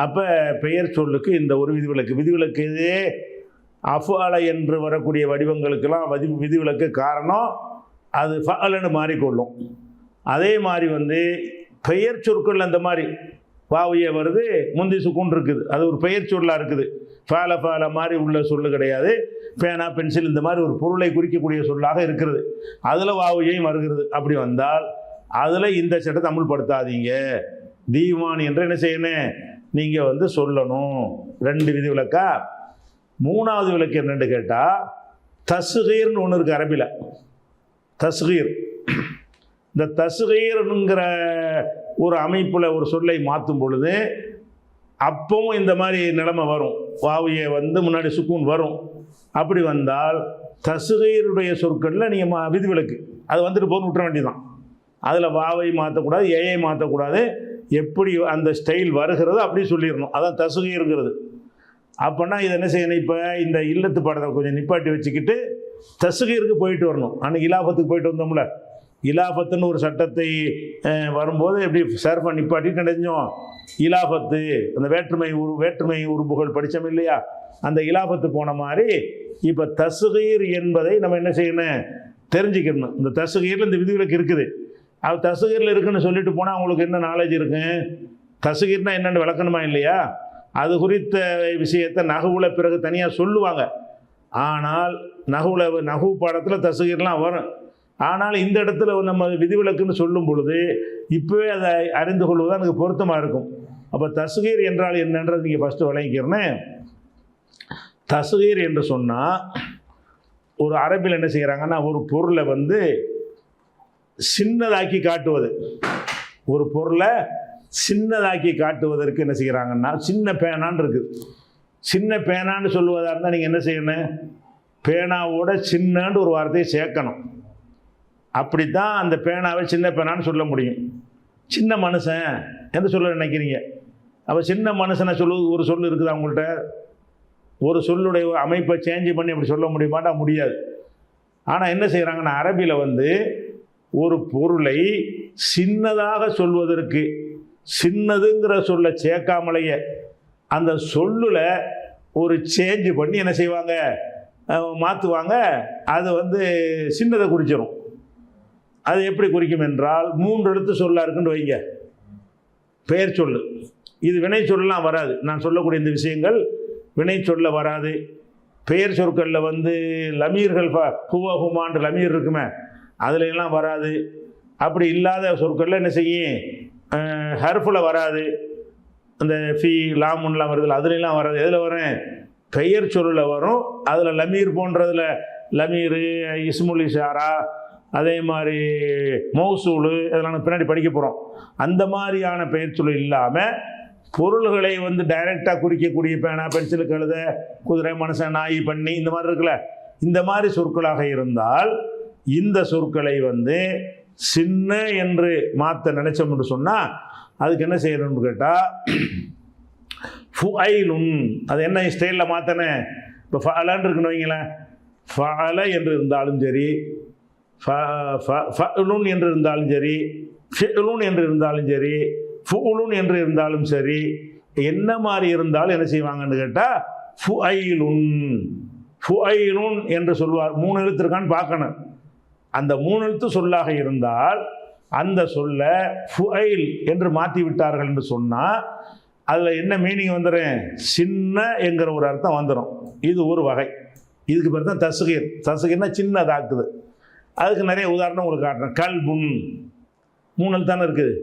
அப்போ பெயர் சொல்லுக்கு இந்த ஒரு விதிவிலக்கு இதே அஃபால என்று வரக்கூடிய வடிவங்களுக்கெல்லாம் விதிவிலக்கு காரணம் அது ஃபஅலன்னு மாறிக்கொள்ளும். அதே மாதிரி பெயர் சொற்கள் அந்த மாதிரி வாவிய வருது, முந்தி சுக்குன் இருக்குது, அது ஒரு பெயர் சொல்லாக இருக்குது. ஃபால மாதிரி உள்ள சொல்லு கிடையாது. பேனா பென்சில் இந்த மாதிரி ஒரு பொருளை குறிக்கக்கூடிய சொல்லாக இருக்கிறது, அதில் வாவியையும் வருகிறது. அப்படி வந்தால் அதில் இந்த சட்டத்தை அமுல்படுத்தாதீங்க. தீவான் என்று என்ன செய்யணும், நீங்கள் சொல்லணும். 2 விதிவிலக்கா. 3வது விலக்கு என்னென்னு கேட்டால், தஸ்கீர்னு ஒன்று இருக்குது அரபியில். தஸ்கீர், இந்த தஸ்கீர்ங்கிற ஒரு அமைப்பில் ஒரு சொல்லை மாற்றும் பொழுது அப்பவும் இந்த மாதிரி நிலைமை வரும். வாவியை முன்னாடி சுக்கூன் வரும். அப்படி வந்தால் தஸ்கீருடைய சொற்களில் நீங்கள் விதிவிலக்கு அது போன்னு விட்டுற வேண்டியதான். அதில் வாவை மாற்றக்கூடாது, ஏயை மாற்றக்கூடாது. எப்படி அந்த ஸ்டைல் வருகிறதோ அப்படி சொல்லிடணும். அதான் தஸ்கீருங்கிறது. அப்போனா இது என்ன செய்யணும், இப்போ இந்த இல்லத்து பாடத்தை கொஞ்சம் நிப்பாட்டி வச்சுக்கிட்டு தஸ்கீருக்கு போயிட்டு வரணும். அன்றைக்கி இலாஃபத்துக்கு போயிட்டு வந்தோம்ல, இலாஃபத்துன்னு ஒரு சட்டத்தை வரும்போது எப்படி சர்ஃபை நிப்பாட்டிட்டு நினைஞ்சோம், இலாஃபத்து அந்த வேற்றுமை உறுப்புகள் படித்தோம் இல்லையா, அந்த இலாஃபத்து போன மாதிரி இப்போ தஸ்கீர் என்பதை நம்ம என்ன செய்யணும், தெரிஞ்சுக்கணும். இந்த தஸ்கீரில் இந்த விதிவிலக்கு இருக்குது. அது தஸ்கீரில் இருக்குன்னு சொல்லிட்டு போனால் அவங்களுக்கு என்ன நாலேஜ் இருக்கு, தஸ்கீர்னா என்னென்னு விளக்கணுமா இல்லையா? அது குறித்த விஷயத்தை நகுவில் பிறகு தனியாக சொல்லுவாங்க. ஆனால் நகு பாடத்தில் தஸ்கீர்லாம் வரும். ஆனால் இந்த இடத்துல நம்ம விதிவிலக்குன்னு சொல்லும் பொழுது இப்போவே அதை அறிந்து கொள்வது எனக்கு பொருத்தமாக இருக்கும். அப்போ தஸ்கீர் என்றால் என்னன்றது நீங்கள் ஃபஸ்ட்டு விளங்கிக்கிறேன்னு. தஸ்கீர் என்று சொன்னால் ஒரு அரபில் என்ன செய்கிறாங்கன்னா, ஒரு பொருளை சின்னதாக்கி காட்டுவது. ஒரு பொருளை சின்னதாக்கி காட்டுவதற்கு என்ன செய்கிறாங்கன்னா, சின்ன பேனான்னு இருக்குது. சின்ன பேனான்னு சொல்லுவதாக இருந்தால் நீங்கள் என்ன செய்யணும், பேனாவோட சின்னன்னு ஒரு வார்த்தையை சேர்க்கணும். அப்படி தான் அந்த பேனாவை சின்ன பேனான்னு சொல்ல முடியும். சின்ன மனுஷன் என்று சொல்ல நினைக்கிறீங்க. அப்போ சின்ன மனுஷனை சொல்லுவது ஒரு சொல் இருக்குது அவங்கள்ட்ட. ஒரு சொல்லுடைய அமைப்பை சேஞ்ச் பண்ணி அப்படி சொல்ல முடியுமாட்டா, முடியாது. ஆனால் என்ன செய்கிறாங்கன்னா, அரபியில் ஒரு பொருளை சின்னதாக சொல்வதற்கு சின்னதுங்கிற சொல்ல சேர்க்காமலேயே அந்த சொல்லில் ஒரு சேஞ்ச் பண்ணி என்ன செய்வாங்க, மாற்றுவாங்க. அது சின்னதை குறிச்சிடும். அது எப்படி குறிக்கும் என்றால், 3 எழுத்து சொல்லா இருக்குன்னு வைங்க, பெயர் சொல்லு. இது வினை சொல்லலாம் வராது. நான் சொல்லக்கூடிய இந்த விஷயங்கள் வினை சொல்ல வராது. பெயர் சொற்களில் லமீர்கள் ஹுவா ஹுமான்ற லமீர் இருக்குமே, அதுல எல்லாம் வராது. அப்படி இல்லாத சொற்களில் என்ன செய்யும், ஹர்ஃபில் வராது. அந்த ஃபி லாமுன்லாம் வருதில்ல, அதுலாம் வராது. எதில் வரும், பெயர் சொல்லில் வரும். அதில் லமீர் போன்றதில் லமீர், இஸ்முல் இஷாரா, அதே மாதிரி மௌசூலு, இதெல்லாம் பின்னாடி படிக்க போகிறோம். அந்த மாதிரியான பெயர் சொல் இல்லாமல் பொருள்களை டைரெக்டாக குறிக்கக்கூடிய பேனா பென்சில் கழுத குதிரை மனுஷன் நாய் பண்ணி இந்த மாதிரி இருக்குல்ல, இந்த மாதிரி சொற்களாக இருந்தால் இந்த சொற்களை சின்ன என்று மாற்ற நினைச்சோம் என்று சொன்னால் அதுக்கு என்ன செய்யணும்னு கேட்டால், ஃபுஐலுன் அது என்ன ஸ்டைலில் மாற்றனே. இப்போ ஃபஅலன்னு இருக்குன்னு வைங்களேன், ஃபஅல என்று இருந்தாலும் சரி, ஃபஅலுன் என்று இருந்தாலும் சரி, ஃபிஅலுன் என்று இருந்தாலும் சரி, ஃபுஉலுன் என்று இருந்தாலும் சரி, என்ன மாதிரி இருந்தாலும் என்ன செய்வாங்கன்னு கேட்டால் ஃபுஐலுன் ஃபுஐலுன் என்று சொல்வார். 3 எழுத்து இருக்கான்னு பார்க்கணும். அந்த 3 எழுத்து சொல்லாக இருந்தால் அந்த சொல்ல ஃபுஐல் என்று மாற்றி விட்டார்கள் என்று சொன்னால் அதில் என்ன மீனிங் வந்துடும், சின்ன என்கிற ஒரு அர்த்தம் வந்துடும். இது ஒரு வகை. இதுக்கு பேர் தான் தஸ்கீர். தஸ்கீர்னா சின்னதாக்குது. அதுக்கு நிறைய உதாரணம் உங்களுக்கு காட்டுறேன். கல்புன் 3 எழுத்து தானே இருக்குது.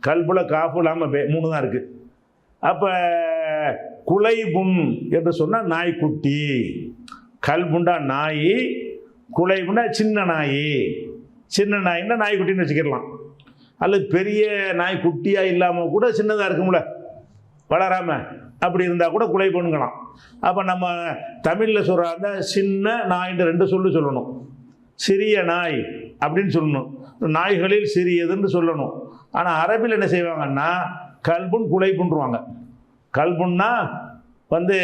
கல்புல காஃபு இல்லாமல் 3 தான் இருக்குது. அப்போ குலைபுன் என்று சொன்னால் நாய்க்குட்டி. கல்புண்டா நாய், குலைபுண்டா சின்ன நாய். சின்ன நாய்னா நாய்க்குட்டின்னு வச்சுக்கிடலாம். அல்லது பெரிய நாய்க்குட்டியாக இல்லாமல் கூட சின்னதாக இருக்கும்ல, வளராமல், அப்படி இருந்தால் கூட குலைபுன்கலாம். அப்போ நம்ம தமிழில் சொல்கிறாங்க சின்ன நாய்ன்ற 2 சொல்லணும். சிறிய நாய் அப்படின்னு சொல்லணும், நாய்களில் சிறியதுன்னு சொல்லணும். ஆனால் அரபில் என்ன செய்வாங்கன்னா கல்புன் குலைபுன்றுவாங்க. கல்புன்னா வந்து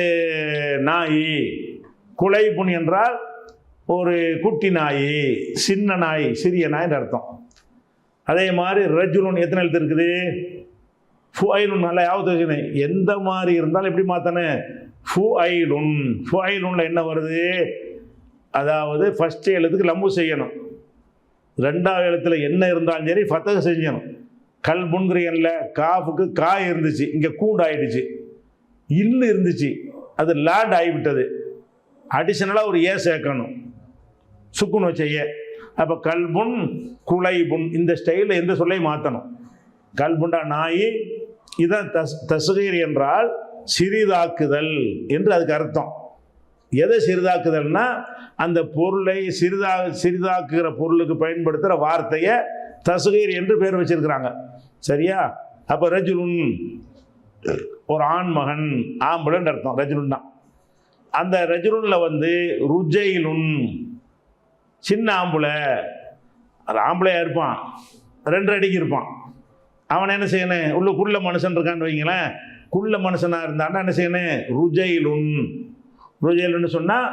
நாய். குலைபுன் என்றால் ஒரு குட்டி நாய், சின்ன நாய், சிறிய நாய்னு அர்த்தம். அதே மாதிரி ரஜுலுன் எத்தனை எழுத்து இருக்குது? ஃபுஐலுன். நல்லா யாவது இருக்குது. எந்த மாதிரி இருந்தாலும் எப்படி மாற்றணும்? ஃபுஐலுன். ஃபுஐலுன்ல என்ன வருது? அதாவது ஃபஸ்ட்டு எழுத்துக்கு லம்பு செய்யணும், ரெண்டாவது எழுத்துல என்ன இருந்தாலும் சரி ஃபத்தக செஞ்சணும். கல்புன்கிறியன்ல காஃபுக்கு காய் இருந்துச்சு, இங்கே கூண்டு ஆயிடுச்சு. இல்லு இருந்துச்சு, அது லேண்ட் ஆகிவிட்டது. அடிஷனலாக ஒரு ஏ சேர்க்கணும், சுக்குன்னு வச்ச ஏ. அப்போ கல்புன் குலைபுன் இந்த ஸ்டைலில் எந்த சொல்லையும் மாற்றணும். கல்புண்டா நாய். இதான் தஸ்கீர் என்றால் சிறிதாக்குதல் என்று அதுக்கு அர்த்தம். எதை சிறிதாக்குதல்னா அந்த பொருளை சிறிதாக்குகிற பொருளுக்கு பயன்படுத்துகிற வார்த்தையை தஸ்கீர் என்று பேர் வச்சிருக்கிறாங்க. சரியா? அப்போ ரஜுலுன் ஒரு ஆண்மகன், ஆம்புலன்னு அர்த்தம். ரஜுலுன் தான். அந்த ரஜுலுன்ல வந்து ருஜைலுன் சின்ன ஆம்புலை. அது ஆம்பளையாக இருப்பான், 2 அடிக்கு இருப்பான். அவனை என்ன செய்யணும்? குள்ள மனுஷன் இருக்கான்னு வைங்களேன். குள்ள மனுஷனாக இருந்தான்னா என்ன செய்யணும்? ருஜைலுன். ருஜைலுன்னு சொன்னால்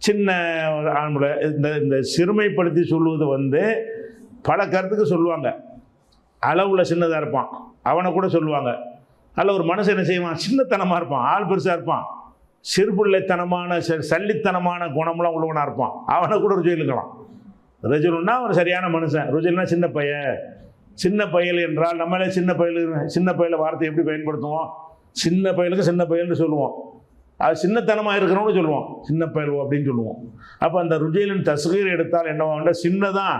சின்ன ஆம்பளை. இந்த சிறுமைப்படுத்தி சொல்லுவது வந்து பல கருத்துக்கு சொல்லுவாங்க. அளவில் சின்னதாக இருப்பான் அவனை கூட சொல்லுவாங்க. அதில் ஒரு மனுஷன் என்ன செய்வான்? சின்னத்தனமாக இருப்பான், ஆள் பெருசாக இருப்பான், சிறுபிள்ளைத்தனமான சல்லித்தனமான குணம்லாம் உள்ளவனாக இருப்பான், அவனை கூட ருஜைல் இருக்கலாம். ரஜுலுன்னா ஒரு சரியான மனுஷன். ருஜைல்னா சின்ன பையன். சின்ன பயல் என்றால் நம்மளே சின்ன பயல வார்த்தை எப்படி பயன்படுத்துவோம்? சின்ன பயலுக்கு சின்ன பயல்னு சொல்லுவோம். அது சின்னத்தனமாக இருக்கிறவனு சொல்லுவோம், சின்ன பயல் அப்படின்னு சொல்லுவோம். அப்போ அந்த ருஜைலின் தஸ்கீர் எடுத்தால் என்னவாண்ட சின்னதான்.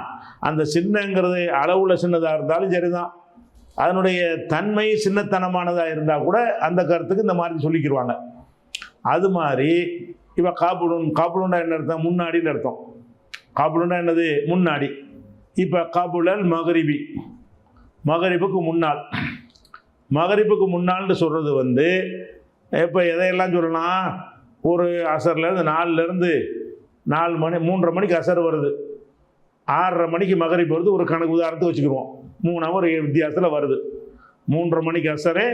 அந்த சின்னங்கிறது அளவுள்ள சின்னதாக இருந்தாலும் சரிதான், அதனுடைய தன்மை சின்னத்தனமானதாக இருந்தால் கூட அந்த கருத்துக்கு இந்த மாதிரி சொல்லிக்கிடுவாங்க. அது மாதிரி இப்போ காபுலுன்னா என்ன அர்த்தம்? முன்னாடின்னு அர்த்தம். காபுலுன்னா என்னது? முன்னாடி. இப்போ காபுலல் மகரிபி, மகரிபுக்கு முன்னால். மகரிபுக்கு முன்னால்னு சொல்கிறது வந்து இப்போ எதையெல்லாம் சொல்லலாம்? ஒரு அசர்லேருந்து 4 மணி 3:30 மணிக்கு அசர் வருது, 6:30 மணிக்கு மகரிப் வருது. ஒரு கணக்கு உதாரணத்துக்கு வச்சுக்கிடுவோம். 3 ஹவர் வித்தியாசத்தில் வருது. 3:30 மணிக்கு அசரு,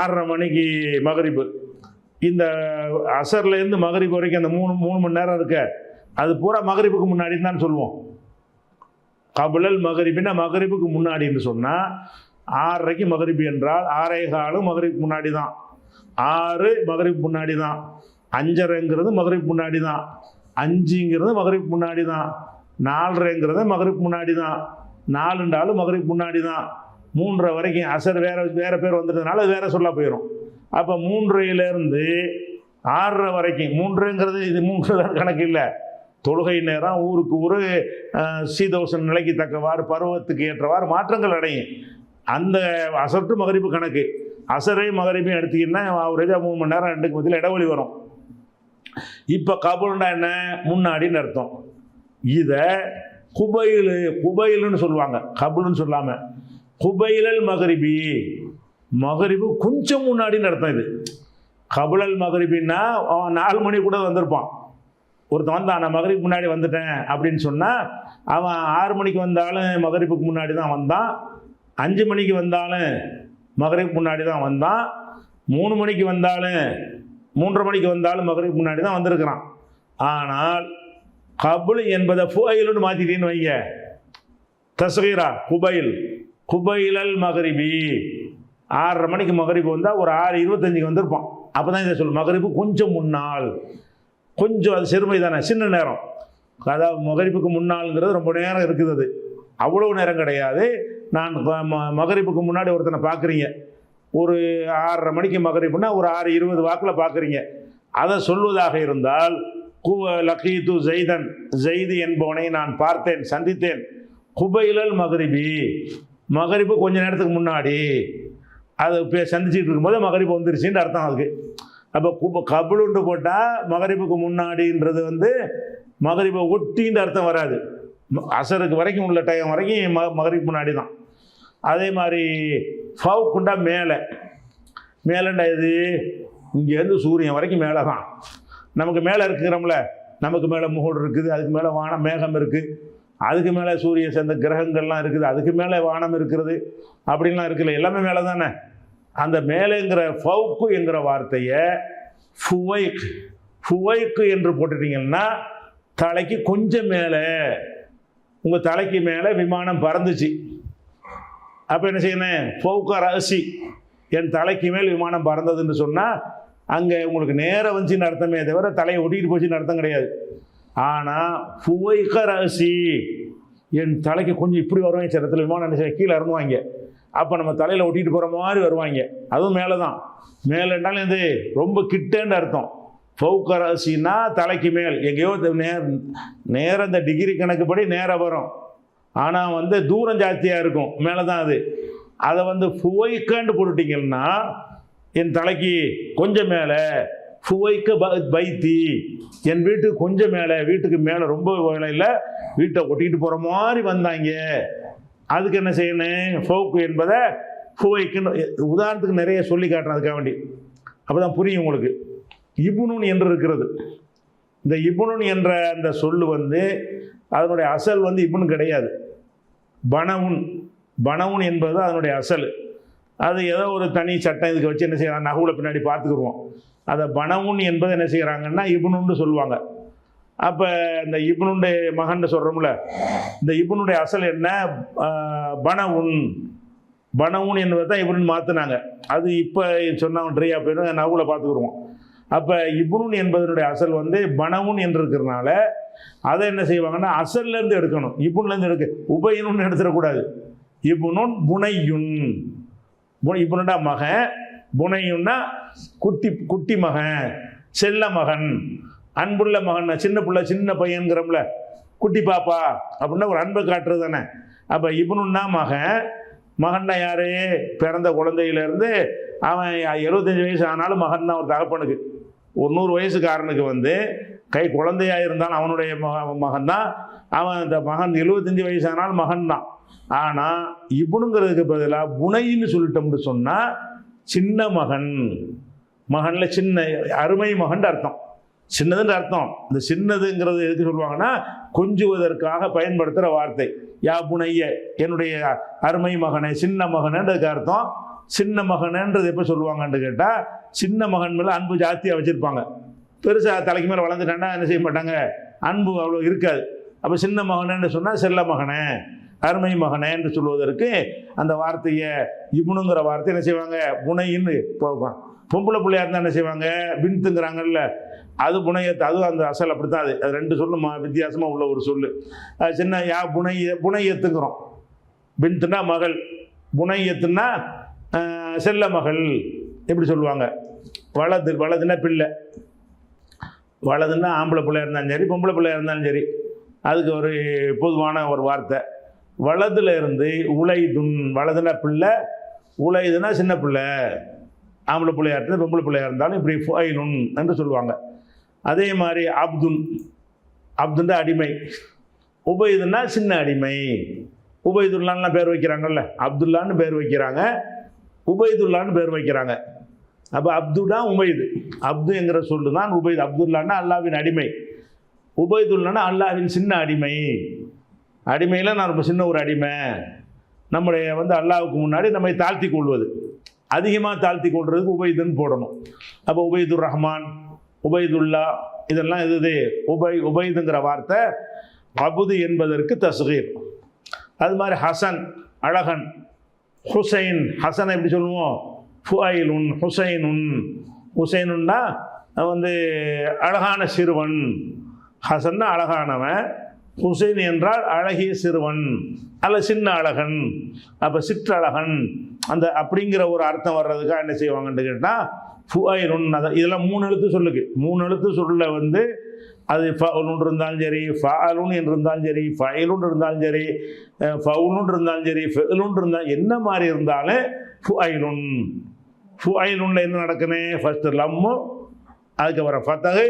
6:30 மணிக்கு மகரிப்பு. இந்த அசர்லேருந்து மகரிப் வரைக்கும் அந்த 3 மணி நேரம் இருக்க, அது பூரா மகரிப்புக்கு முன்னாடி தான் சொல்லுவோம். கபுலல் மகரிபின்னா மகரிப்புக்கு முன்னாடின்னு சொன்னால் 6:30க்கு மகரிப்பு என்றால் 6:15 மகரிப்பு முன்னாடி தான், 6 மகரிப்பு முன்னாடி தான், 5:30ங்கிறது மகரிப்பு முன்னாடி தான், 5ங்கிறது மகரிப்பு முன்னாடி தான், 4:30ங்கிறது மகரிப்பு முன்னாடி தான், 4 மகரிப்பு முன்னாடி தான், 3:30 வரைக்கும் அசர் வேறு பேர் வந்துட்டதுனால அது வேறு சொல்ல போயிடும். அப்போ 3:30லேருந்து 6:30 வரைக்கும், 3ங்கிறது இது 3 தான் கணக்கு இல்லை. தொழுகை நேரம் ஊருக்கு ஊர் சீதோஷ நிலைக்கு தக்கவாறு பருவத்துக்கு ஏற்றவாறு மாற்றங்கள் அடையும். அந்த அசர் டு மகரிப்பு கணக்கு. அசரை மகரிப்பையும் எடுத்திங்கன்னா அவரேஜாக 3 மணி நேரம் 2க்கு மத்தியில் இடைவெளி வரும். இப்போ கபுல்னா என்ன? முன்னாடின்னு அர்த்தம். இதை குபைலுன்னு சொல்லுவாங்க, கபுல்னு சொல்லாமல். குபைலல் மகரிபி, மகரிபு கொஞ்சம் முன்னாடின்னு அர்த்தம். இது கபுலல் மகரிபின்னா 4 மணி கூட வந்திருப்பான். ஒருத்தன் வந்தான், நான் மகரிப்புக்கு முன்னாடி வந்துட்டேன் அப்படின்னு சொன்னால் அவன் 6 மணிக்கு வந்தாலும் மகரிப்புக்கு முன்னாடி தான் வந்தான், 5 மணிக்கு வந்தாலும் மகரிப்புக்கு முன்னாடி தான் வந்தான், 3 மணிக்கு வந்தாலும் 3:30 மணிக்கு வந்தாலும் மகரிப்புக்கு முன்னாடி தான் வந்திருக்கிறான். ஆனால் கபுல் என்பதை ஃபுஐலுன்னு மாற்றிட்டீன்னு வைங்க, தஸ்கீரா குபைலல் மகரிபி. 6:30 மணிக்கு மகரிப்பு வந்தால் ஒரு 6:25க்கு வந்திருப்பான். அப்போ தான் இதை சொல்லு, மகரிப்பு கொஞ்சம் முன்னால். கொஞ்சம் அது சிறுமை தானே, சின்ன நேரம். அதாவது மகரிப்புக்கு முன்னால்ங்கிறது ரொம்ப நேரம் இருக்குது, அது அவ்வளவு நேரம் கிடையாது. நான் மகரிப்புக்கு முன்னாடி ஒருத்தனை பார்க்குறீங்க, ஒரு 6:30 மணிக்கு மகரிப்புன்னா ஒரு 6:20 வாக்கில் பார்க்குறீங்க. அதை சொல்வதாக இருந்தால் லக்கீது ஜெய்தன், ஜெய்து என்பவனை நான் பார்த்தேன், சந்தித்தேன். குபைலல் மகரிபி, மகரிப்பு கொஞ்ச நேரத்துக்கு முன்னாடி, அது சந்திச்சுட்டு இருக்கும்போது மகரிப்பு வந்துருச்சுன்னு அர்த்தம் அதுக்கு. அப்போ கபுலுண்டு போட்டால் மகரிப்புக்கு முன்னாடின்றது வந்து மகரிப்பை ஒட்டின்ற அர்த்தம் வராது. அசருக்கு வரைக்கும் உள்ள டைம் வரைக்கும் மகரிப்பு முன்னாடி தான். அதே மாதிரி ஃபவுக்குண்டா மேலேண்டா இது இங்கேருந்து சூரியன் வரைக்கும் மேலே தான். நமக்கு மேலே இருக்கிறோம்ல, நமக்கு மேலே முகடு இருக்குது, அதுக்கு மேலே வானம் மேகம் இருக்குது, அதுக்கு மேலே சூரிய சேர்ந்த கிரகங்கள்லாம் இருக்குது, அதுக்கு மேலே வானம் இருக்கிறது அப்படின்லாம் இருக்குல்ல, எல்லாமே மேலே தானே. அந்த மேலேங்கிற ஃபவுக்கு என்கிற வார்த்தையை ஃபுவைக்கு என்று போட்டுட்டீங்கன்னா தலைக்கு கொஞ்சம் மேலே, உங்கள் தலைக்கு மேலே விமானம் பறந்துச்சு. அப்போ என்ன செய்யணும்? ஃபவுக்க ரசி, என் தலைக்கு மேல் விமானம் பறந்ததுன்னு சொன்னால் அங்கே உங்களுக்கு நேரம் வந்துச்சின்னு அர்த்தமே தவிர தலையை ஒட்டிகிட்டு போச்சுன்னு அர்த்தம் கிடையாது. ஆனால் ஃபுவைக்க ரசி, என் தலைக்கு கொஞ்சம் இப்படி வருவாங்க. சில இடத்துல விமானம் என்ன செய்ய கீழே இறங்குவாங்க. அப்போ நம்ம தலையில் ஒட்டிகிட்டு போகிற மாதிரி வருவாங்க. அதுவும் மேலே தான். மேலேண்டாலும் இது ரொம்ப கிட்டேன்னு அர்த்தம். ஃபவுக்க ரசின்னா தலைக்கு மேல், எங்கேயோ நேரம் இந்த டிகிரி கணக்குப்படி நேரம் வரும். ஆனால் வந்து தூரம் ஜாஸ்தியாக இருக்கும், மேலே தான் அது. அதை வந்து ஃபுவைக்கன்னு போட்டுட்டிங்கன்னா என் தலைக்கு கொஞ்சம் மேலே, ஃபுவைக்க பைத்தி, என் வீட்டுக்கு கொஞ்சம் மேலே, வீட்டுக்கு மேலே ரொம்ப வேலையில் வீட்டை ஒட்டிக்கிட்டு போகிற மாதிரி வந்தாங்க. அதுக்கு என்ன செய்யணும்? ஃபவுக்கு என்பதை ஃபுவைக்குன்னு உதாரணத்துக்கு நிறைய சொல்லி காட்டுறேன் அதுக்காக வேண்டி, அப்போ தான் புரியும் உங்களுக்கு. இப்னுன் என்று இருக்கிறது. இந்த இப்னுன் என்ற அந்த சொல்லு வந்து அதனுடைய அசல் வந்து இப்னு கிடையாது, பனவுன் என்பது அதனுடைய அசல். அது ஏதோ ஒரு தனி சட்டம் இதுக்கு வச்சு என்ன செய்யறாங்க, நகுவில் பின்னாடி பார்த்துக்குருவோம். அதை பனவுன் என்பது என்ன செய்கிறாங்கன்னா இப்னுன்னு சொல்லுவாங்க. அப்போ இந்த இப்னுடைய மகன் சொல்கிறோம்ல, இந்த இப்னுடைய அசல் என்ன? பனவுன் என்பது தான் இப்னுன்னு மாற்றினாங்க. அது இப்போ சொன்னவன் ட்ரையா போயிடும், நகுவில் பார்த்துக்குருவோம். அப்போ இப்னுன் என்பதனுடைய அசல் வந்து பனவுன் என்று இருக்கிறதுனால அதை என்ன செய்வாங்கன்னா அசல்லேருந்து எடுக்கணும், இப்னுலேருந்து எடுக்க. உபயனுன்னு எடுத்துடக்கூடாது. இப்னுன் புனையுன், இப்னுடா மகன், புனையுன்னா குட்டி மகன், செல்ல மகன், அன்புள்ள மகன், சின்ன பிள்ளை, சின்ன பையன்கிறோம்ல, குட்டி பாப்பா அப்படின்னா ஒரு அன்பை காட்டுறது தானே. அப்போ இப்னுன்னா மகன்னா யார்? பிறந்த குழந்தையிலேருந்து அவன் 75 வயசு ஆனாலும் மகன் தான் ஒரு தகப்பனுக்கு. ஒரு 100 வயசுக்காரனுக்கு வந்து குழந்தையாக இருந்தாலும் அவனுடைய மகன் தான். அவன் இந்த மகன் 75 வயசானாலும் மகன் தான். ஆனால் இப்னுங்கிறதுக்கு பதிலாக புனைன்னு சொல்லிட்டோம்னு சொன்னால் சின்ன மகனில் சின்ன அருமை மகன் அர்த்தம், சின்னதுன்ற அர்த்தம். இந்த சின்னதுங்கிறது எதுக்கு சொல்லுவாங்கன்னா கொஞ்சுவதற்காக பயன்படுத்துகிற வார்த்தை. யா புனைய, என்னுடைய அருமை மகனை, சின்ன மகனன்றதுக்கு அர்த்தம். சின்ன மகன்ன்றது எப்போ சொல்லுவாங்கன்னு கேட்டால் சின்ன மகன் மேலே அன்பு ஜாஸ்தியாக வச்சுருப்பாங்க. பெருசாக தலைக்கு மேலே வளர்ந்துட்டான்னா என்ன செய்ய மாட்டாங்க, அன்பு அவ்வளோ இருக்காது. அப்போ சின்ன மகனன்னு சொன்னால் செல்ல மகனே, அருமை மகனே என்று சொல்வதற்கு அந்த வார்த்தையை இப்னுங்கிற வார்த்தை என்ன செய்வாங்க புனையின்னு போவாங்க. பொம்பளை பிள்ளையாக இருந்தால் என்ன செய்வாங்க பின்த்துங்கிறாங்கல்ல, அது புனையத்து, அதுவும் அந்த அசல் அப்படி தான். அது ரெண்டு சொல்லும் வித்தியாசமாக உள்ள ஒரு சொல்லு. சின்ன யா புனையத்துங்கிறோம். பின்த்துனா மகள், புனையத்துன்னா செல்ல மகள் எப்படி சொல்லுவாங்க. வலதுன்னா பிள்ளை, வலதுன்னா ஆம்பளை பிள்ளையாக இருந்தாலும் சரி பொம்பளை பிள்ளையாக இருந்தாலும் சரி, அதுக்கு ஒரு பொதுவான ஒரு வார்த்தை. வலதுல இருந்து உலைதுன், வலதுனா பிள்ளை, உலைதுன்னா சின்ன பிள்ளை, ஆம்பளை பிள்ளையாக இருந்தால் பொம்பளை பிள்ளையாக இருந்தாலும் இப்படி ஃபுஐலுன் என்று சொல்லுவாங்க. அதே மாதிரி அப்துன்னா அடிமை, உபைதுன்னா சின்ன அடிமை. உபைதுல்லான்னு பேர் வைக்கிறாங்கல்ல, அப்துல்லான்னு பேர் வைக்கிறாங்க, உபைதுல்லான்னு பேர் வைக்கிறாங்க. அப்போ அப்துல்லா உபைது, அப்து என்கிற சொல்லு தான் உபைது. அப்துல்லான்னா அல்லாவின் அடிமை, உபைதுல்லான்னா அல்லாவின் சின்ன அடிமை. அடிமையில் நான் ரொம்ப சின்ன ஒரு அடிமை. நம்முடைய வந்து அல்லாவுக்கு முன்னாடி நம்மை தாழ்த்தி கொள்வது, அதிகமாக தாழ்த்தி கொள்றதுக்கு உபைதுன்னு போடணும். அப்போ உபைதுர் ரஹ்மான், உபைதுல்லா, இதெல்லாம் இது உபைதுங்கிற வார்த்தை அபுது என்பதற்கு தஸ்கீர். அது மாதிரி ஹசன் அழகன், ஹுசைன், ஹசனை எப்படி சொல்லுவோம் ஃபுஐலுன், ஹுசைனுன்னா வந்து அழகான சிறுவன். ஹசன்னா அழகானவன், ஹுசைன் என்றால் அழகிய சிறுவன் அல்ல சின்ன அழகன். அப்போ சிற்றழகன் அந்த அப்படிங்கிற ஒரு அர்த்தம் வர்றதுக்காக என்ன செய்வாங்கன்னு கேட்டால் ஃபுஐலுன். அதான் இதெல்லாம் 3 எழுத்து சொல்லுக்கு. 3 எழுத்து சொல்ல வந்து அது ஃபவுலுன் இருந்தாலும் சரி, ஃபஅலுன் என்று இருந்தாலும் சரி, ஃபைலுன் இருந்தாலும் சரி, ஃபவுலுன் இருந்தாலும் சரி, ஃபெலுன் இருந்தாலும் என்ன மாதிரி இருந்தாலும் ஃபுஐலுன். ஃபுஐலுன்ல என்ன நடக்கணும்? ஃபர்ஸ்ட் லம்மு, அதுக்கப்புறம் ஃபத்தகு,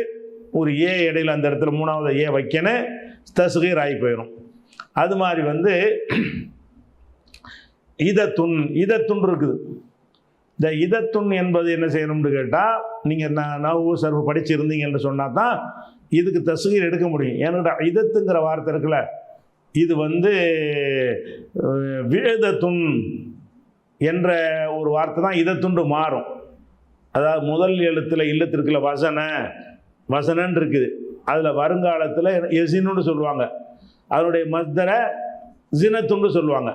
ஒரு ஏ இடையில அந்த இடத்துல 3வது ஏ வைக்கணும், தஸ்கீர் ஆகி போயிடும். அது மாதிரி வந்து இதத்துன் இருக்குது. இந்த இதத்துன் என்பது என்ன செய்யணும்னு கேட்டால் நீங்கள் நவு சர்வு படிச்சிருந்தீங்கன்னு சொன்னால் தான் இதுக்கு தஸ்கீர் எடுக்க முடியும். ஏன்னா இதத்துங்கிற வார்த்தை இருக்குல்ல, இது வந்து வேதத்துன் என்ற ஒரு வார்த்தை தான் இதை துண்டு மாறும். அதாவது முதல் எழுத்தில் இல்லத்திற்குள்ள வசனன்னு இருக்குது. அதில் வருங்காலத்தில் எசின்னு சொல்லுவாங்க. அதனுடைய மஸ்தரை ஜினத்துண்டு சொல்லுவாங்க.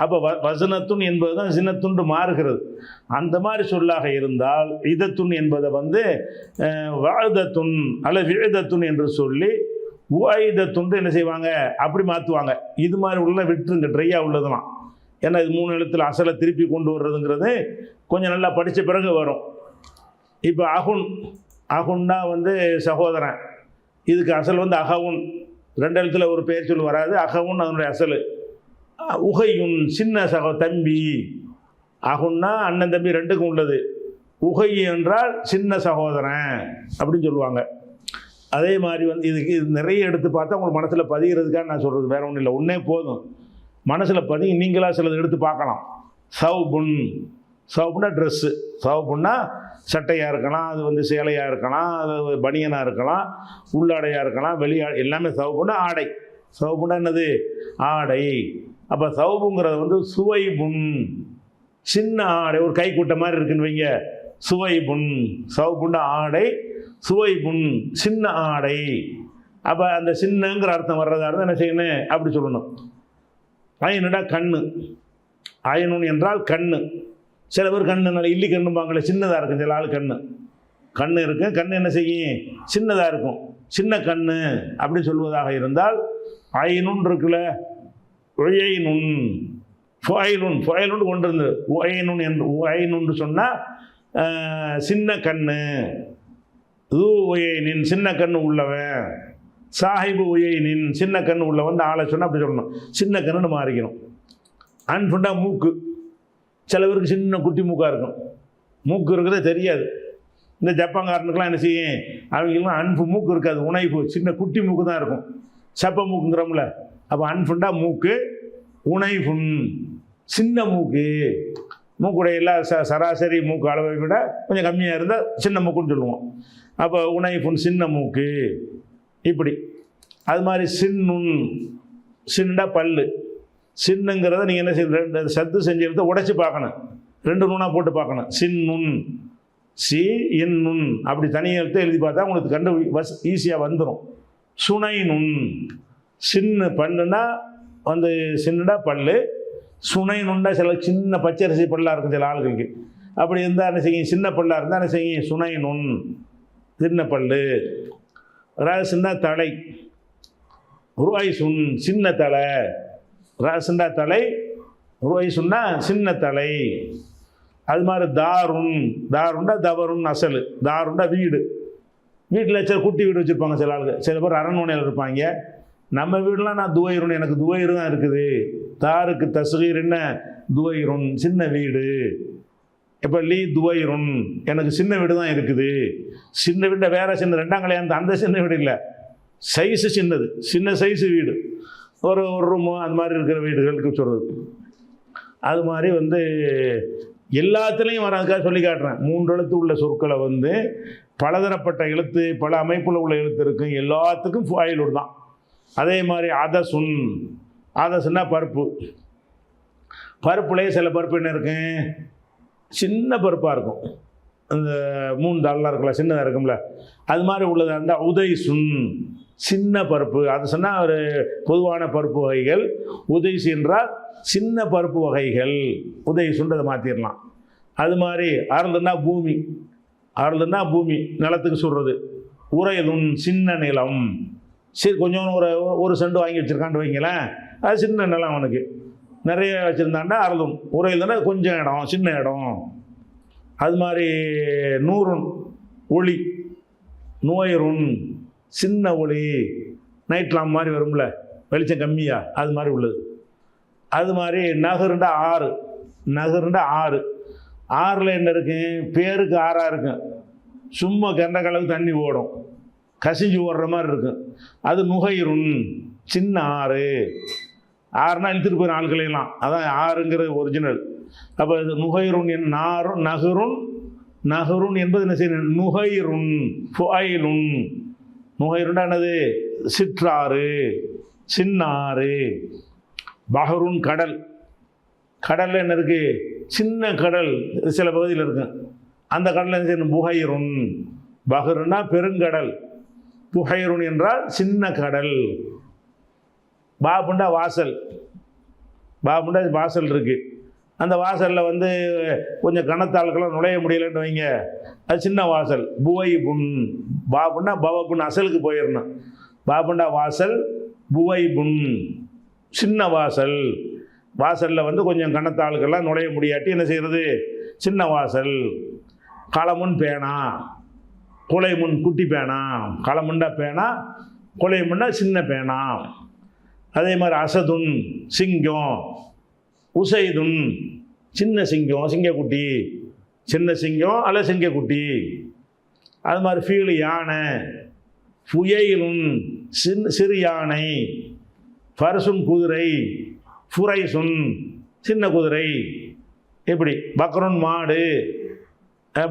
அப்போ வசனத்துன் என்பது தான் ஜினத்துண்டு மாறுகிறது. அந்த மாதிரி சொல்லாக இருந்தால் இதத்துன் என்பதை வாழ்தத்துன் அல்ல விழுதத்துன் என்று சொல்லி உயிதத்துண்டு என்ன செய்வாங்க, அப்படி மாற்றுவாங்க. இது மாதிரி உள்ள விட்டுருங்க, ட்ரையாக உள்ளதுலாம். ஏன்னா இது 3 எழுத்தில் அசலை திருப்பி கொண்டு வர்றதுங்கிறது கொஞ்சம் நல்லா படித்த பிறகு வரும். இப்போ அகுன்னா சகோதரன், இதுக்கு அசல் அகவுன். 2 எழுத்தில் ஒரு பெயர் சொல்லி வராது. அகவுன் அதனுடைய அசல். உகையுன் சின்ன தம்பி. அகுன்னா அண்ணன் தம்பி 2க்கும் உள்ளது. உகை என்றால் சின்ன சகோதரன் அப்படின்னு சொல்லுவாங்க. அதே மாதிரி இதுக்கு நிறைய எடுத்து பார்த்தா உங்களுக்கு மனசில் பதிகிறதுக்காக நான் சொல்கிறது, வேற ஒன்றும் இல்லை. ஒன்றே போதும், மனசில் பதிங்க. நீங்களாக சிலது எடுத்து பார்க்கலாம். சவுப்புன்னா ட்ரெஸ்ஸு. சவுப்புன்னா சட்டையாக இருக்கலாம், அது சேலையாக இருக்கலாம், அது பனியனாக இருக்கலாம், உள்ளாடையாக இருக்கலாம், எல்லாமே சவுப்புன்னா ஆடை. சவுப்புன்னா என்னது, ஆடை. அப்போ சவுப்புங்கிறது சுவைபுன், சின்ன ஆடை. ஒரு கைக்குட்டை மாதிரி இருக்குன்னு வைங்க, சுவைபுன். சவுப்புன்னா ஆடை, சுவைபுன் சின்ன ஆடை. அப்போ அந்த சின்னங்கிற அர்த்தம் வர்றதா இருந்தால் என்ன செய்யணும், அப்படி சொல்லணும். அயனுடா கண்ணு. அயனுன் என்றால் கண்ணு. சில பேர் கண்ணு நல்ல இல்லி கண்ணும்பாங்களே, சின்னதாக இருக்கும். சில ஆள் கண்ணு இருக்கு, கண்ணு என்ன செய்யும், சின்னதாக இருக்கும். சின்ன கண்ணு அப்படி சொல்வதாக இருந்தால் அயனுன் இருக்குல்ல, ஒயைனுன் ஃபொயலுன் கொண்டு இருந்து ஒயனுன் என்று ஒயனுன்னு சொன்னால் சின்ன கண்ணு. உயனின் சின்ன கண்ணு உள்ளவன். சாஹிபு உயனின் சின்ன கண்ணு உள்ளவன் ஆளை சொன்னால் அப்படி சொல்லணும். சின்ன கண்ணுன்னு மாறிக்கணும். அன்புண்டா மூக்கு. சில பேருக்கு சின்ன குட்டி மூக்காக இருக்கும். மூக்கு இருக்கிறதே தெரியாது. இந்த ஜப்பான்காரனுக்கெலாம் என்ன செய்யும், அவங்களுக்குலாம் அன்பு மூக்கு இருக்காது, உணைப்பு சின்ன குட்டி மூக்கு தான் இருக்கும். சப்ப மூக்குங்கிறோம்ல. அப்போ அன்புண்டா மூக்கு, உணைப்புன் சின்ன மூக்கு. மூக்குடைய எல்லா சராசரி மூக்கு அளவை விட கொஞ்சம் கம்மியாக இருந்தால் சின்ன மூக்குன்னு சொல்லுவோம். அப்போ உணைப்புன் சின்ன மூக்கு இப்படி. அது மாதிரி சின்னண்டா பல்லு. சின்னுங்கிறத நீங்கள் என்ன செய்ய, சத்து செஞ்சு எடுத்து உடைச்சி பார்க்கணும். 2 நூனாக போட்டு பார்க்கணும். சின்னுன் அப்படி தனியாக எடுத்து எழுதி பார்த்தா உங்களுக்கு ஈஸியாக வந்துடும். சுனைநுன் சின்ன பண்ணுன்னா சின்னடா பல்லு. சுனைநுண்டா சில சின்ன பச்சரிசி பல்லாக இருக்கும் சில ஆளுகளுக்கு. அப்படி இருந்தால் என்ன செய்யும், சின்ன பல்லாக இருந்தால் என்ன செய்யும், சுனைநுன் சின்ன பல்லு. ராசுன்னா தலை. ருவாய்சுன் சின்ன தலை. ராசுண்டா தலை, ருவாய்சுன்னா சின்ன தலை. அது மாதிரி தாருண்டா தவறுன் அசல். தாருண்டா வீடு. வீட்டில் சில குட்டி வீடு வச்சுருப்பாங்க சில ஆளுங்க. சில பேர் அரண்மனையில் இருப்பாங்க. நம்ம வீடெலாம் நான் துவைருன், எனக்கு துவைரு தான் இருக்குது. தாருக்கு தஸ்கீர் என்ன, துவைருன் சின்ன வீடு. இப்போ துவைருன் எனக்கு சின்ன வீடு தான் இருக்குது. சின்ன வீட்டை வேற சின்ன 2ஆம் கல்யாணம் அந்த சின்ன வீடு இல்லை, சைஸு சின்னது, சின்ன சைஸு வீடு. ஒரு ரூமு அந்த மாதிரி இருக்கிற வீடுகளுக்கு சொல்கிறது. அது மாதிரி எல்லாத்துலேயும் அதுக்காக சொல்லி காட்டுறேன். 3 எழுத்து உள்ள சொற்களை பலதரப்பட்ட எழுத்து, பல அமைப்பில் உள்ள எழுத்து இருக்கும். எல்லாத்துக்கும் ஃபாயிலூர் தான். அதே மாதிரி அதசுன்னா பருப்பு. பருப்புலேயே சில பருப்பு என்ன இருக்கு, சின்ன பருப்பாக இருக்கும். அந்த 3 தாளெலாம் இருக்குல்ல, சின்னதாக இருக்கும்ல, அது மாதிரி உள்ளதாக இருந்தால் உதைசுன் சின்ன பருப்பு. அது சொன்னால் ஒரு பொதுவான பருப்பு வகைகள். உதைசு என்றால் சின்ன பருப்பு வகைகள். உதைசுன்றதை மாற்றிடலாம். அது மாதிரி அருளுன்னா பூமி நிலத்துக்கு சொல்கிறது. உறையுன் சின்ன நிலம். சரி, கொஞ்சம் ஒரு செண்டு வாங்கி வச்சுருக்கான்னு வைங்களேன், அது சின்ன நிலம். அவனுக்கு நிறைய வச்சுருந்தாண்டா அருளும். உறையுதுன்னா கொஞ்சம் இடம், சின்ன இடம். அது மாதிரி நூறுன் ஒளி. நோயருன் சின்ன ஒளி. நைட்லாம் மாதிரி வரும்ல, வெளிச்சம் கம்மியாக, அது மாதிரி உள்ளது. அது மாதிரி நகருண்டா ஆறு. ஆறில் என்ன இருக்கு, பேருக்கு ஆறாக இருக்கும். சும்மா கெண்ட கலவுக்கு தண்ணி ஓடும், கசிஞ்சு ஓடுற மாதிரி இருக்கும். அது நுகைருன் சின்ன ஆறு. ஆறுனா இழுத்துட்டு போயிடும் ஆட்களையெல்லாம், அதான் ஆறுங்கிறது ஒரிஜினல். அப்போ இது நுகைருன் நகருன் என்பது என்ன செய்யணும், நுகைருன் ஃபுஐலுன். நுகைருண்டா என்னது, சிற்றாறு, சின்னாறு. பஹருன் கடல். கடலில் என்ன இருக்குது? சின்ன கடல் சில பகுதியில் இருக்கு. அந்த கடலில் என்ன செய்யணும்? புகைருன். பஹ்ருன்னா பெருங்கடல், புகைருன் என்றால் சின்ன கடல். பாபுண்டா வாசல், பாபுண்டா வாசல் இருக்குது. அந்த வாசலில் வந்து கொஞ்சம் கனத்தாளுக்கெல்லாம் நுழைய முடியலன்னு வைங்க, அது சின்ன வாசல். புவைபுன். பாபுண்டா பவபுன் அசலுக்கு போயிடணும். பாபுண்டா வாசல், புவைபுன் சின்ன வாசல். வாசலில் வந்து கொஞ்சம் கனத்தாளுக்கெல்லாம் நுழைய முடியாட்டி என்ன செய்கிறது? சின்ன வாசல். களமுன் பேனா, குலைமுன் குட்டி பேனா. களமுண்டா பேனா, குலைமுன்னா சின்ன பேனா. அதே மாதிரி அசதுன் சிங்கம், உசைதுன் சின்ன சிங்கம், சிங்கக்குட்டி, சின்ன சிங்கம் அல்ல சிங்கக்குட்டி. அது மாதிரி ஃபீல் யானை, ஃபுயைலுன் சிறு யானை, ஃபர்சுன் குதிரை, ஃபுரைசுன் சின்ன குதிரை. எப்படி? பக்ருன் மாடு,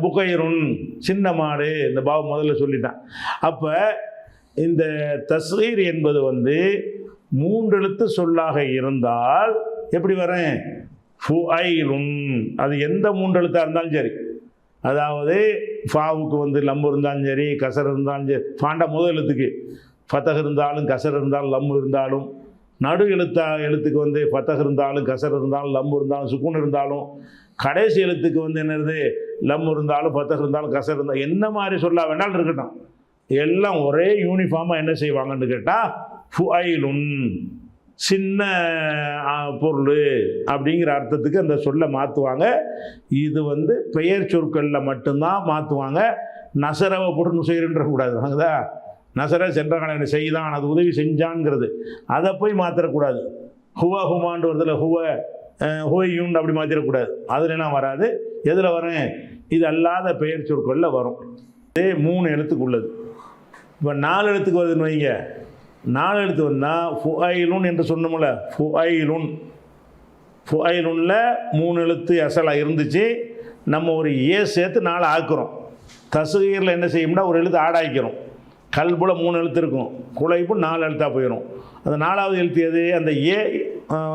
புகைருன் சின்ன மாடு. இந்த பாவம் முதல்ல சொல்லிட்டான். அப்போ இந்த தஸ்கீர் என்பது வந்து 3 எழுத்து சொல்லாக இருந்தால் எப்படி வரேன்? ஃபுஐலுன். அது எந்த 3 எழுத்தாக இருந்தாலும் சரி, அதாவது ஃபாவுக்கு வந்து லம்பு இருந்தாலும் சரி, கசர் இருந்தாலும் சரி, ஃபாண்டா முதல் எழுத்துக்கு ஃபத்தஹ் இருந்தாலும் கசர் இருந்தாலும் லம்பு இருந்தாலும், நடு எழுத்துக்கு வந்து ஃபத்தஹ் இருந்தாலும் கசர் இருந்தாலும் லம்பு இருந்தாலும் சுக்கூன் இருந்தாலும், கடைசி எழுத்துக்கு வந்து என்னது? லம்பு இருந்தாலும் ஃபத்தஹ் இருந்தாலும் கசர் இருந்தாலும், என்ன மாதிரி சொல்ல வேணாலும் இருக்கட்டும், எல்லாம் ஒரே யூனிஃபார்மாக என்ன செய்வாங்கன்னு கேட்டால் ஃபுஐலுன் சின்ன பொருள் அப்படிங்கிற அர்த்தத்துக்கு அந்த சொல்லை மாற்றுவாங்க. இது வந்து பெயர் சொற்களில் மட்டும்தான் மாற்றுவாங்க. நசரவை போட்டு நுசைருன்ற கூடாது. வாங்குதா? நசரை சென்றகால செய்தான், அது உதவி செஞ்சான்ங்கிறது, அதை போய் மாற்றிடக்கூடாது. ஹுவா ஹுமான் வருதில் ஹுவ ஹுவையுன் அப்படி மாற்றிடக்கூடாது. அதுலாம் வராது. எதில் வரும்? இது அல்லாத பெயர் சொற்களில் வரும். இதே 3 எழுத்துக்கு உள்ளது. இப்போ 4 எழுத்துக்கு வருதுன்னு வைங்க. 4 எழுத்து வந்தால் ஃபுஐலுன் என்று சொன்னோம்ல, ஃபுஐலுன். ஃபுஐலுன்ல 3 எழுத்து அசலாக இருந்துச்சு. நம்ம ஒரு ஏ சேர்த்து 4 ஆக்குறோம். தஸ்கீரில் என்ன செய்யும்னா ஒரு எழுத்து ஆடாய்க்கிறோம். கல்புல 3 எழுத்து இருக்கும், குலைப்பு 4 எழுத்தாக போயிடும். அந்த 4வது எழுத்து எது? அந்த ஏ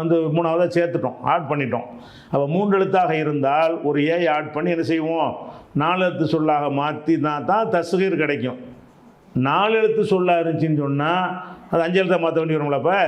வந்து 3ஆவதாக சேர்த்துட்டோம், ஆட் பண்ணிட்டோம். அப்போ 3 எழுத்தாக இருந்தால் ஒரு ஏ ஆட் பண்ணி என்ன செய்வோம்? 4 எழுத்து சொல்லாக மாற்றினா தான் தஸ்கீர் கிடைக்கும். 4 எழுத்து சொல்லாக இருந்துச்சின்னு சொன்னால் அது 5 எழுத்தாக மாற்ற வேண்டி வரும்ல. அப்போ